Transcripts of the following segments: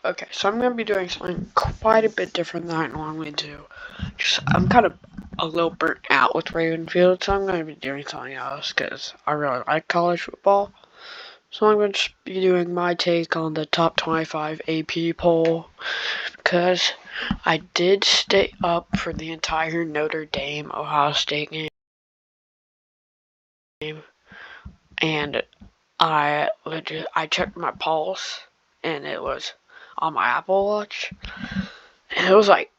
Okay, so I'm going to be doing something quite a bit different than I normally do. I'm kind of a little burnt out with Ravenfield, so I'm going to be doing something else because I really like college football. So I'm going to be doing my take on the top 25 AP poll because I did stay up for the entire Notre Dame Ohio State game, and I checked my pulse, and it was on my Apple Watch, and it was like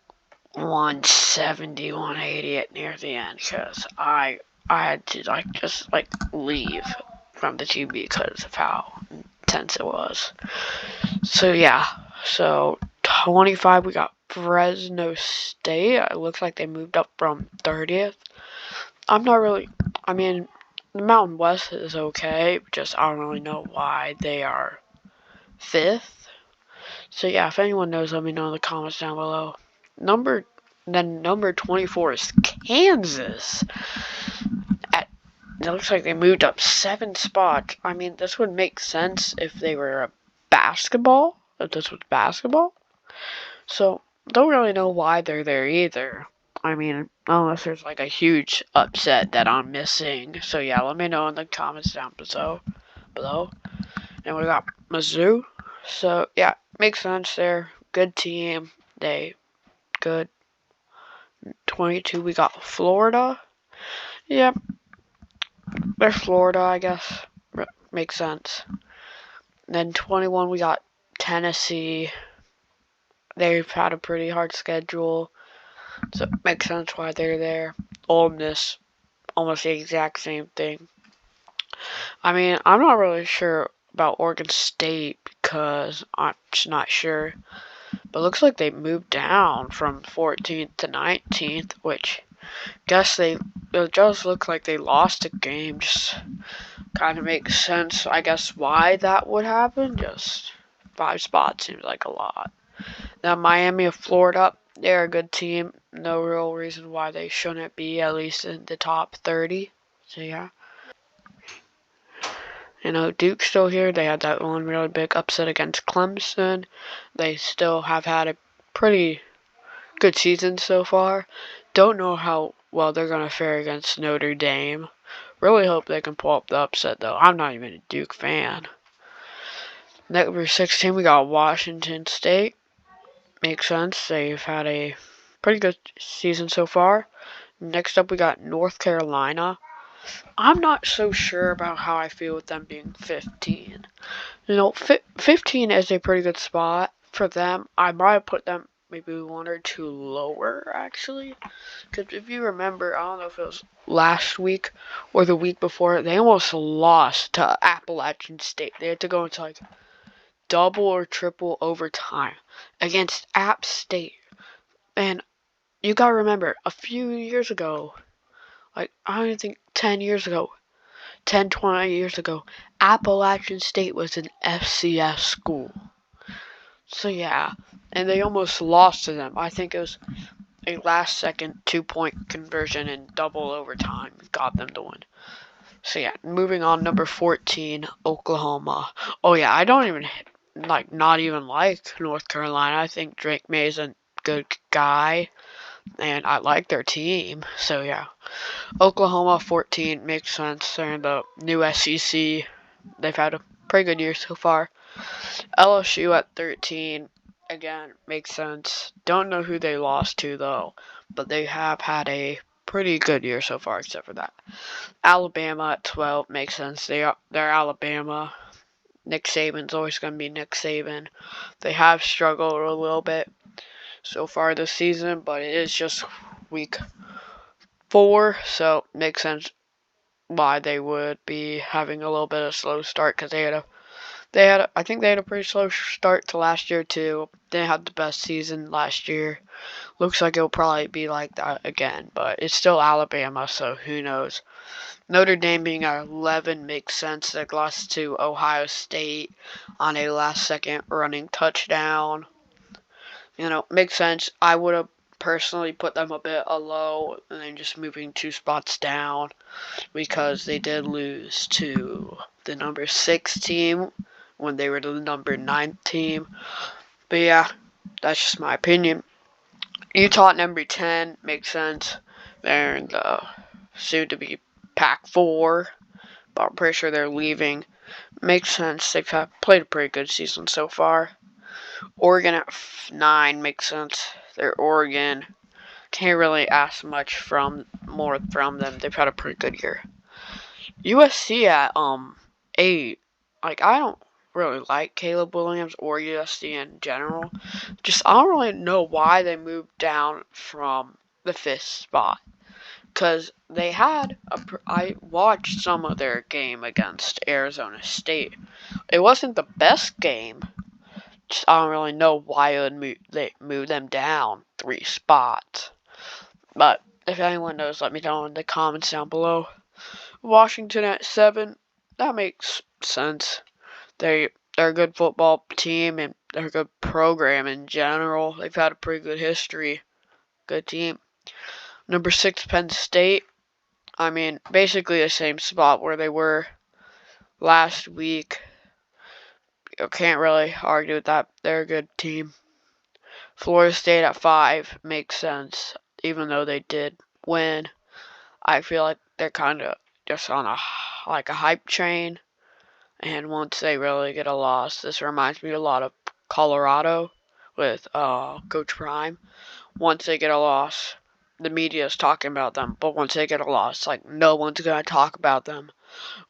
170, 180 at near the end because I had to just leave from the TV because of how intense it was. So yeah, so 25 we got Fresno State. It looks like they moved up from 30th. I'm not really. I mean, the Mountain West is okay. Just I don't really know why they are 5th. So yeah, if anyone knows, let me know in the comments down below. Number 24 is Kansas. It looks like they moved up 7 spots. I mean, this would make sense if they were a basketball. If this was basketball. So don't really know why they're there either. I mean, unless there's like a huge upset that I'm missing. So yeah, let me know in the comments down below. And we got Mizzou. So yeah, makes sense there. Good team. They good. 22 we got Florida. Yep, they're Florida, I guess. Makes sense. Then 21 we got Tennessee. They've had a pretty hard schedule, so it makes sense why they're there. Ole Miss, almost the exact same thing. I mean, I'm not really sure about Oregon State because I'm just not sure. But it looks like they moved down from 14th to 19th, which it does look like they lost a game. Just kind of makes sense, I guess, why that would happen. Just 5 spots seems like a lot. Now, Miami of Florida, they're a good team. No real reason why they shouldn't be at least in the top 30. So, yeah. Duke's still here. They had that one really big upset against Clemson. They still have had a pretty good season so far. Don't know how well they're going to fare against Notre Dame. Really hope they can pull up the upset, though. I'm not even a Duke fan. Number 16, we got Washington State. Makes sense. They've had a pretty good season so far. Next up, we got North Carolina. I'm not so sure about how I feel with them being 15. 15 is a pretty good spot for them. I might put them maybe 1 or 2 lower, actually. Because if you remember, I don't know if it was last week or the week before, they almost lost to Appalachian State. They had to go into double or triple overtime against App State. And you gotta remember, a few years ago, I don't even think 10 years ago, 10, 20 years ago, Appalachian State was an FCS school. So yeah, and they almost lost to them. I think it was a last-second 2-point conversion in double overtime got them to win. So yeah, moving on, number 14, Oklahoma. Oh yeah, I don't even not even like North Carolina. I think Drake May is a good guy, and I like their team. So yeah, Oklahoma 14 makes sense. They're in the new SEC. They've had a pretty good year so far. LSU at 13, again, makes sense. Don't know who they lost to though, but they have had a pretty good year so far, except for that. Alabama at 12 makes sense. They're Alabama. Nick Saban's always going to be Nick Saban. They have struggled a little bit so far this season, but it is just week 4, so it makes sense why they would be having a little bit of a slow start because I think they had a pretty slow start to last year too. They had the best season last year. Looks like it'll probably be like that again, but it's still Alabama, so who knows. Notre Dame being at 11 makes sense. They lost to Ohio State on a last-second running touchdown. Makes sense. I would have personally put them a bit low and then just moving 2 spots down because they did lose to the number 6 team when they were the number 9 team. But yeah, that's just my opinion. Utah at number 10 makes sense. They're in the soon-to-be Pac-4, but I'm pretty sure they're leaving. Makes sense. They've played a pretty good season so far. Oregon at 9 makes sense. They're Oregon. Can't really ask much more from them. They've had a pretty good year. USC at 8. Like, I don't really like Caleb Williams or USC in general. Just I don't really know why they moved down from the 5th spot. Because they had I watched some of their game against Arizona State. It wasn't the best game. Just I don't really know why they moved them down 3 spots. But if anyone knows, let me know in the comments down below. Washington at 7. That makes sense. They're a good football team and they're a good program in general. They've had a pretty good history. Good team. Number 6, Penn State. I mean, basically the same spot where they were last week. You can't really argue with that. They're a good team. Florida State at 5 makes sense, even though they did win. I feel like they're kind of just on a hype train, and once they really get a loss, this reminds me a lot of Colorado with Coach Prime. Once they get a loss, the media is talking about them, but once they get a loss, like no one's gonna talk about them,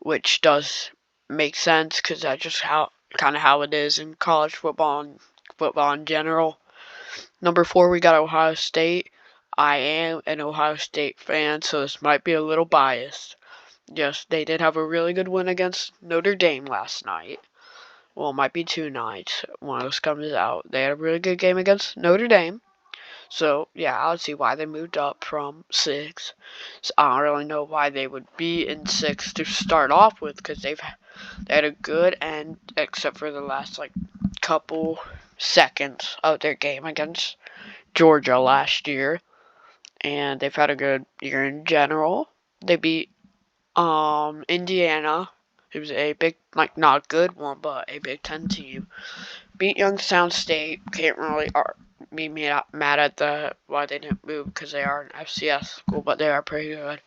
which does make sense because that's just how it is in college football and football in general. Number 4, we got Ohio State. I am an Ohio State fan, so this might be a little biased. Yes, they did have a really good win against Notre Dame last night. Well, it might be 2 nights. One of those comes out. They had a really good game against Notre Dame. So, yeah, I would see why they moved up from 6. So I don't really know why they would be in 6 to start off with, because they had a good end, except for the last, couple seconds of their game against Georgia last year. And they've had a good year in general. They beat Indiana. It was a big, not a good one, but a Big Ten team. Beat Youngstown State. Can't really be mad at why they didn't move, because they are an FCS school, but they are pretty good.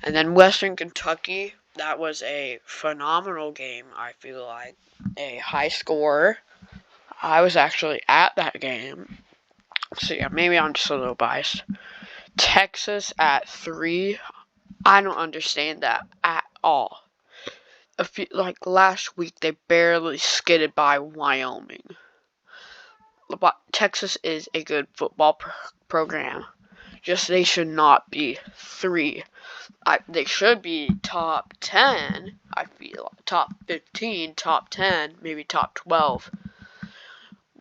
And then Western Kentucky. That was a phenomenal game, I feel like. A high score. I was actually at that game. So yeah, maybe I'm just a little biased. Texas at 3. I don't understand that at all. Last week, they barely skidded by Wyoming. But Texas is a good football program. Just they should not be 3. They should be top 10, I feel. Top 15, top 10, maybe top 12.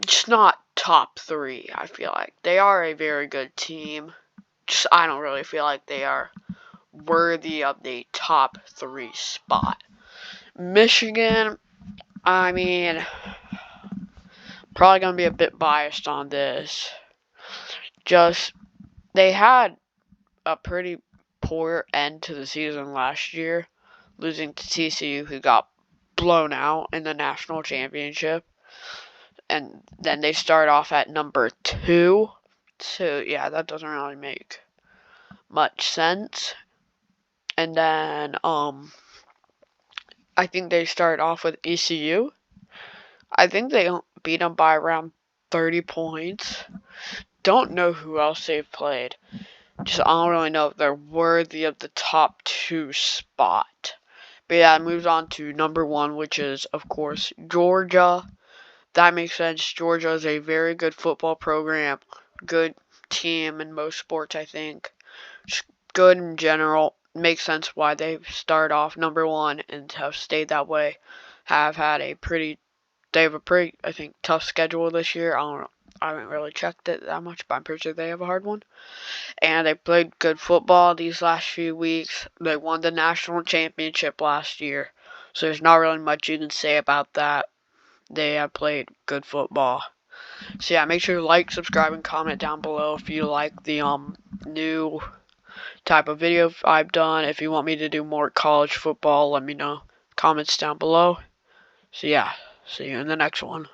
Just not top 3, I feel like. They are a very good team. Just I don't really feel like they are worthy of the top 3 spot. Michigan, I mean, probably going to be a bit biased on this. Just, they had a pretty poor end to the season last year, losing to TCU, who got blown out in the national championship. And then they start off at number 2. So, yeah, that doesn't really make much sense. And then, I think they start off with ECU. I think they beat them by around 30 points. Don't know who else they've played. Just I don't really know if they're worthy of the top 2 spot. But yeah, it moves on to number 1, which is, of course, Georgia. That makes sense. Georgia is a very good football program. Good team in most sports, I think. Just good in general. Makes sense why they start off number 1 and have stayed that way. They have a pretty, I think, tough schedule this year. I don't know. I haven't really checked it that much, but I'm pretty sure they have a hard one. And they played good football these last few weeks. They won the national championship last year. So there's not really much you can say about that. They have played good football. So yeah, make sure to like, subscribe, and comment down below if you like the new type of video I've done. If you want me to do more college football, let me know. Comments down below. So yeah, see you in the next one.